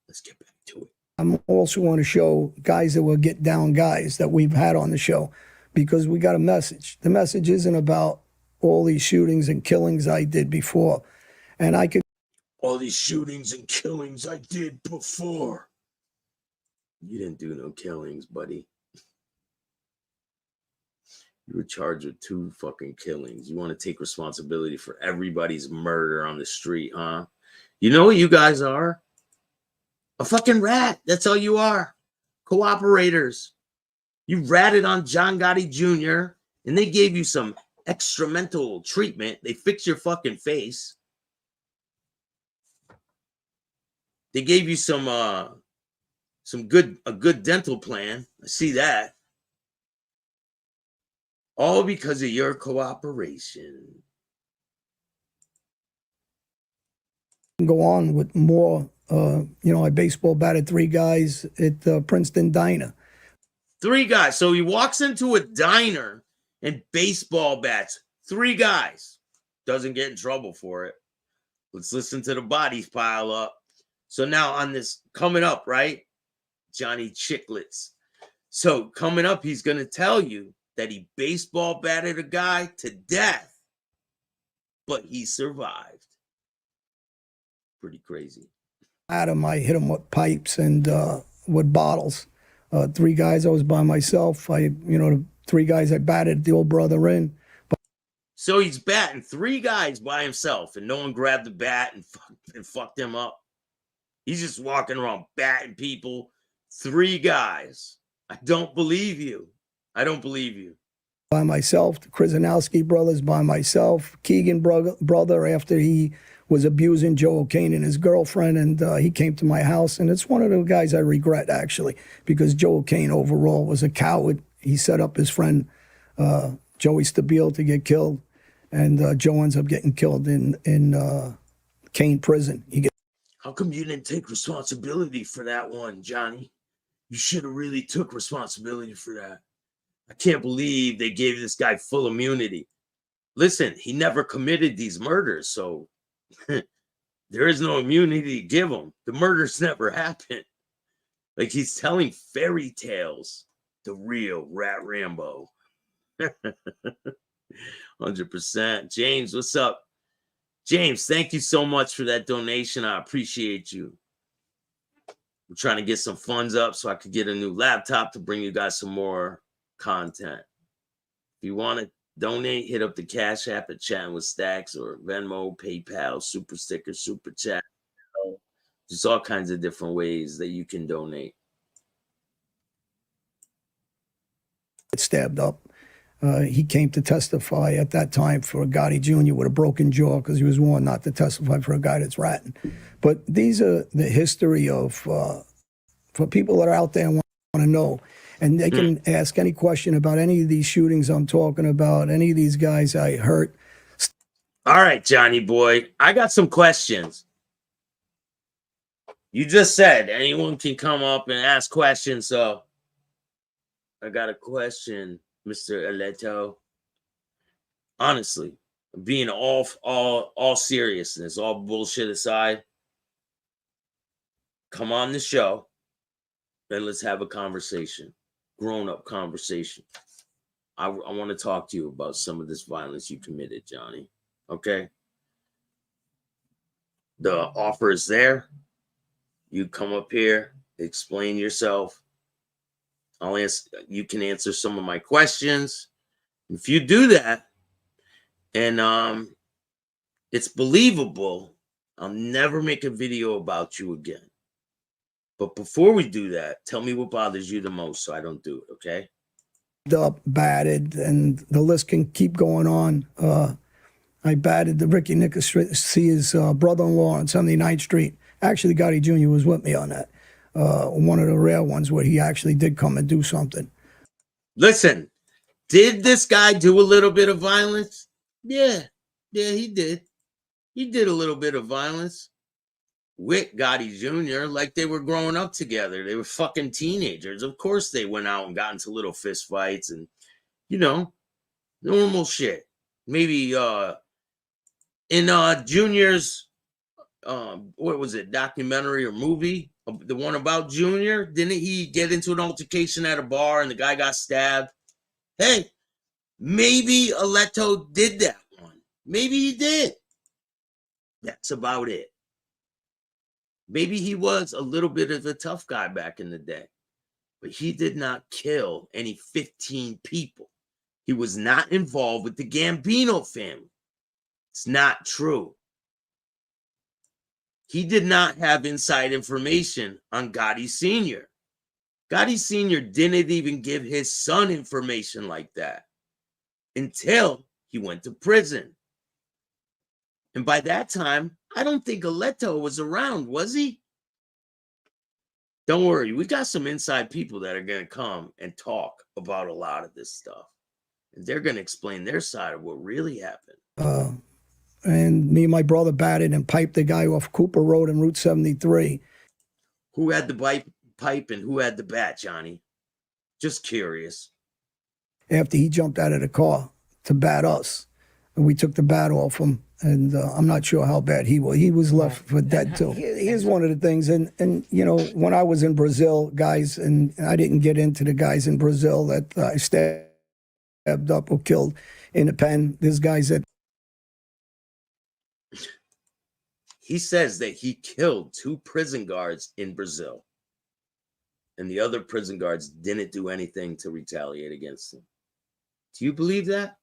Let's get back to it. I'm also want to show guys that will get down guys that we've had on the show, because we got a message. The message isn't about all these shootings and killings I did before. And I could... All these shootings and killings I did before. You didn't do no killings, buddy. You were charged with 2 fucking killings. You want to take responsibility for everybody's murder on the street, huh? You know what you guys are? A fucking rat. That's all you are. Cooperators. You ratted on John Gotti Jr. and they gave you some experimental treatment. They fixed your fucking face. They gave you a good dental plan. I see that. All because of your cooperation. Go on with more. I baseball batted 3 guys at Princeton Diner. 3 guys. So he walks into a diner and baseball bats 3 guys. Doesn't get in trouble for it. Let's listen to the bodies pile up. So now on this coming up, right? Johnny Chicklets. So coming up, he's going to tell you that he baseball batted a guy to death, but he survived. Pretty crazy. Adam, I hit him with pipes and with bottles. 3 guys, I was by myself. The 3 guys I batted the old brother in. So he's batting 3 guys by himself, and no one grabbed the bat and fucked him up. He's just walking around batting people. 3 guys. I don't believe you. I don't believe you. By myself, the Krasinski brothers by myself, Keegan brother after he was abusing Joe O'Kane and his girlfriend, and he came to my house, and it's one of the guys I regret, actually, because Joe O'Kane overall was a coward. He set up his friend Joey Stabile to get killed, and Joe ends up getting killed in Kane prison. How come you didn't take responsibility for that one, Johnny? You should have really took responsibility for that. I can't believe they gave this guy full immunity. Listen, he never committed these murders, so there is no immunity to give him. The murders never happened. Like, he's telling fairy tales. The real Rat Rambo. 100%. James, what's up? James, thank you so much for that donation. I appreciate you. I'm trying to get some funds up so I could get a new laptop to bring you guys some more content. If you want to donate, hit up the Cash App at Chattin with Staxx, or Venmo, PayPal, Super Sticker, Super Chat. There's all kinds of different ways that you can donate. Stabbed up. He came to testify at that time for Gotti Jr. with a broken jaw because he was warned not to testify for a guy that's ratting. But these are the history of, for people that are out there and want to know. And they can ask any question about any of these shootings I'm talking about, any of these guys I hurt. All right, Johnny boy, I got some questions. You just said anyone can come up and ask questions, so I got a question, Mr. Aleto. Honestly, being all seriousness, all bullshit aside, come on the show and let's have a conversation, grown-up conversation. I want to talk to you about some of this violence you committed, Johnny. Okay? The offer is there. You come up here, explain yourself. You can answer some of my questions. If you do that, and it's believable, I'll never make a video about you again. But before we do that, tell me what bothers you the most so I don't do it, okay? Up, batted, and the list can keep going on. I batted the Ricky Nicosia brother-in-law on 79th Street. Actually, Gotti Jr. was with me on that. One of the rare ones where he actually did come and do something. Listen, did this guy do a little bit of violence? Yeah, he did. He did a little bit of violence with Gotti Jr. like they were growing up together. They were fucking teenagers. Of course they went out and got into little fist fights and, you know, normal shit. Maybe in Junior's, what was it, documentary or movie? The one about Junior? Didn't he get into an altercation at a bar and the guy got stabbed? Hey, maybe Aleto did that one. Maybe he did. That's about it. Maybe he was a little bit of a tough guy back in the day, but he did not kill any 15 people. He was not involved with the Gambino family. It's not true. He did not have inside information on Gotti Sr. Gotti Sr. didn't even give his son information like that until he went to prison. And by that time, I don't think Aleto was around, was he? Don't worry, we got some inside people that are going to come and talk about a lot of this stuff. And they're going to explain their side of what really happened. And me and my brother batted and piped the guy off Cooper Road and Route 73. Who had the pipe and who had the bat, Johnny? Just curious. After he jumped out of the car to bat us, and we took the bat off him, and I'm not sure how bad he was. He was left for dead too. Here's one of the things, and you know, when I was in Brazil, guys, and I didn't get into the guys in Brazil that I stabbed up or killed in the pen. There's guys that. He says that he killed 2 prison guards in Brazil, and the other prison guards didn't do anything to retaliate against him. Do you believe that?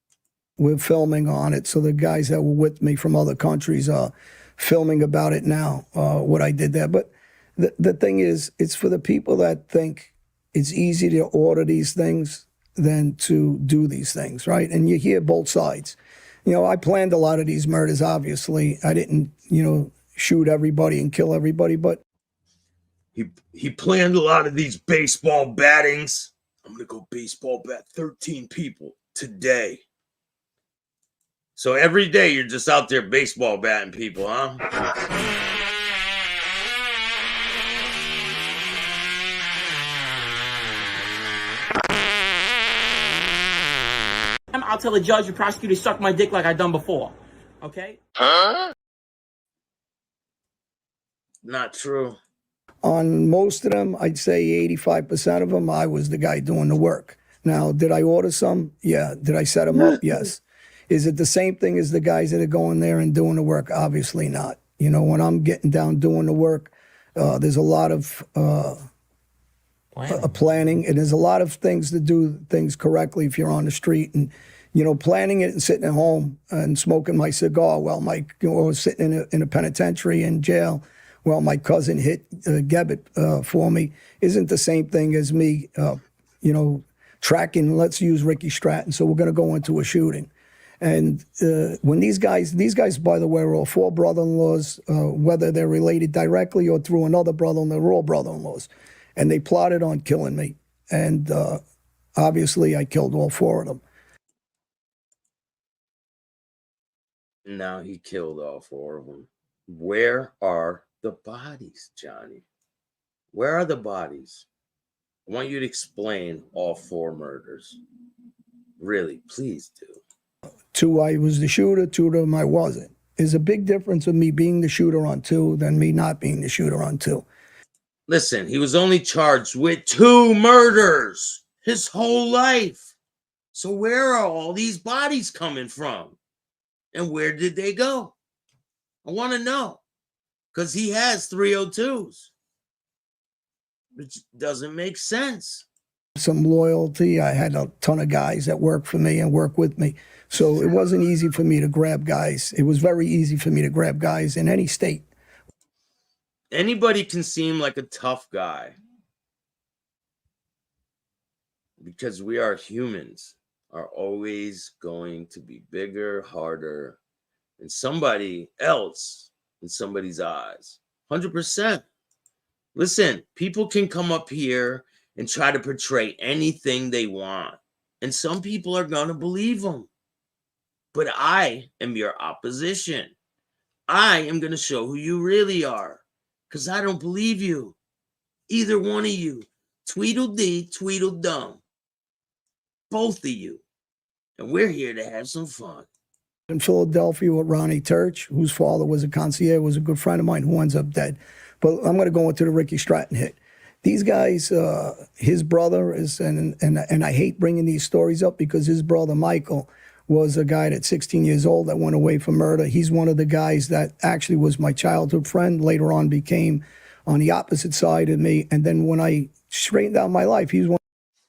We're filming on it, so the guys that were with me from other countries are filming about it now, what I did there. But the thing is, it's for the people that think it's easy to order these things than to do these things, right? And you hear both sides. You know, I planned a lot of these murders, obviously. I didn't shoot everybody and kill everybody, but he planned a lot of these baseball battings. I'm gonna go baseball bat 13 people today. So every day you're just out there baseball batting people, huh? I'll tell the judge and prosecutor to suck my dick like I done before. Okay? Not true. on most of them, I'd say 85% of them, I was the guy doing the work. Now, did I order some? Yeah. Did I set them up? Yes. Is it the same thing as the guys that are going there and doing the work? Obviously not. You know, when I'm getting down doing the work, there's a lot of planning, and there's a lot of things to do things correctly if you're on the street. And, you know, planning it and sitting at home and smoking my cigar while or sitting in a penitentiary in jail while my cousin hit Gebbit for me isn't the same thing as me, you know, tracking, let's use Ricky Stratton, so we're going to go into a shooting. And when these guys, by the way, are all four brother-in-laws, whether they're related directly or through another brother-in-law, they're all brother-in-laws. And they plotted on killing me. And obviously I killed all four of them. Now he killed all four of them. Where are the bodies, Johnny? Where are the bodies? I want you to explain all four murders. Really, please do. 2, I was the shooter, 2 of them I wasn't. There's a big difference of me being the shooter on 2 than me not being the shooter on 2. Listen, he was only charged with 2 murders his whole life. So where are all these bodies coming from? And where did they go? I want to know. Because he has 302s. Which doesn't make sense. Some loyalty. I had a ton of guys that work for me and work with me. So it wasn't easy for me to grab guys. It was very easy for me to grab guys in any state. Anybody can seem like a tough guy. Because we are humans, are always going to be bigger, harder, than somebody else in somebody's eyes. 100%. Listen, people can come up here and try to portray anything they want. And some people are going to believe them. But I am your opposition. I am going to show who you really are. Because I don't believe you. Either one of you. Tweedledee, Tweedledum. Both of you. And we're here to have some fun. In Philadelphia with Ronnie Turch, whose father was a concierge, was a good friend of mine who ends up dead. But I'm going to go into the Ricky Stratton hit. These guys, his brother is, and I hate bringing these stories up because his brother, Michael, was a guy that's 16 years old that went away for murder. He's one of the guys that actually was my childhood friend, later on became on the opposite side of me. And then when I straightened out my life, he's one.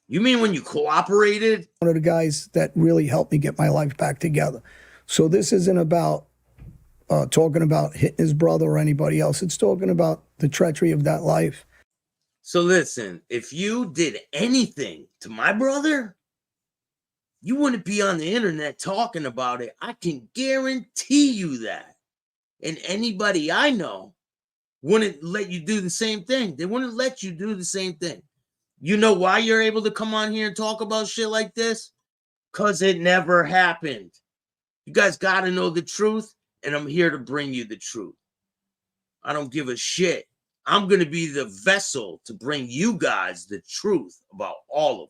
You mean when you cooperated? One of the guys that really helped me get my life back together. So this isn't about talking about hitting his brother or anybody else. It's talking about the treachery of that life. So listen, if you did anything to my brother, you wouldn't be on the internet talking about it. I can guarantee you that. And anybody I know wouldn't let you do the same thing. They wouldn't let you do the same thing. You know why you're able to come on here and talk about shit like this? Because it never happened. You guys got to know the truth, and I'm here to bring you the truth. I don't give a shit. I'm going to be the vessel to bring you guys the truth about all of them.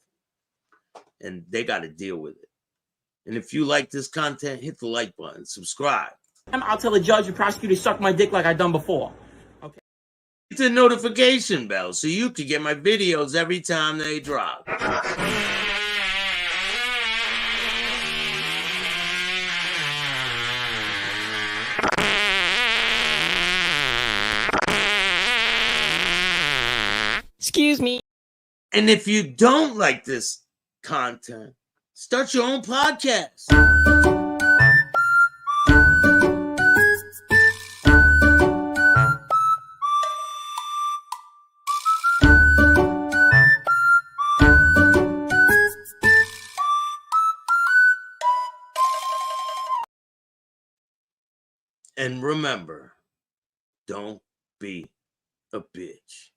And they got to deal with it. And if you like this content, hit the like button, subscribe. I'll tell the judge and prosecutor to suck my dick like I done before. Okay. Hit the notification bell so you can get my videos every time they drop. Excuse me. And if you don't like this content, start your own podcast. And remember, Don't be a bitch.